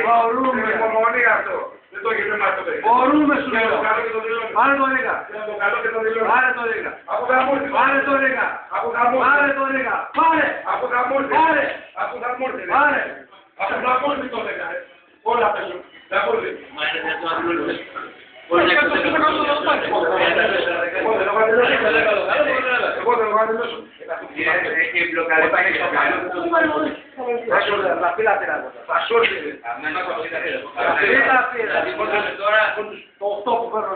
Μπορούμε αυτό. Δεν το έχετε μάθει το παιδί. Μπορούμε σου λέω. Πάρε το ρίγα. Πάρε το ρίγα. Πάρε το ρίγα. Πάρε το ρίγα. Πάρε. Πάρε. Πάρε. Το ρίγα. Όλα πέσουν. Δεν μπορεί. Μα είναι δυνατόν να δουλεύει. Εγώ δεν το βάλω μέσα. Έχει μπλοκάρει. Θα πει λατρά. Θα σώσει. Τώρα Το 8 που παίρνω.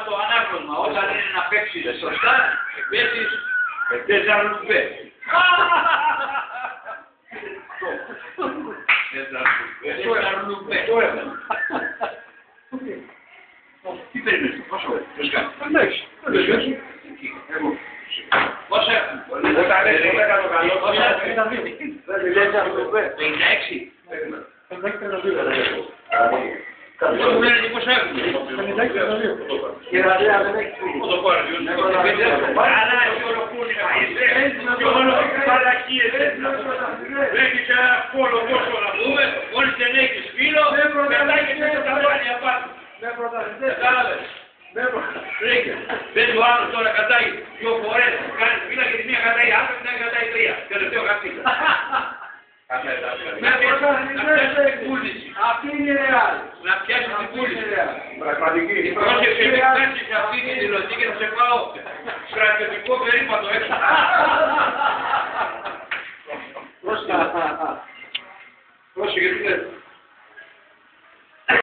το ανάγνωσμα, όταν είναι να παίξει σωστά, παίζεις Τεσσαλονίκη. Τι περιμένεις, πόσο Πόσα έχουν? Όταν έχεις το 10 το καλό, Πόσα έχουν? 56. Δεν μου λένε τι πόσα έχουν. Το πάρε, άρα έχει ολοκλούνει να είσαι και όλο παρακίες. Έχεις ένα πόλο πόσο να πούμε, μόλις δεν έχεις φίλο, πετάγεσαι και τα πάνια πάνω. Κατάλαβες. Δεν του άλλου τώρα κατάει 2 φορές, κάνει φύλλα και τη μία κατάει άκρη, την άλλη κατάει 3. Τελευταίο χαρτί. Αυτή είναι ρεάλ. Να πιάσεις την πούληση. Πραγματική. Πρόσεξε, μην κάνεις αυτή τη δηλωτή και θα σε πάω στρατιωτικό περίπατο έξω. Πρόσεχε, τι λες.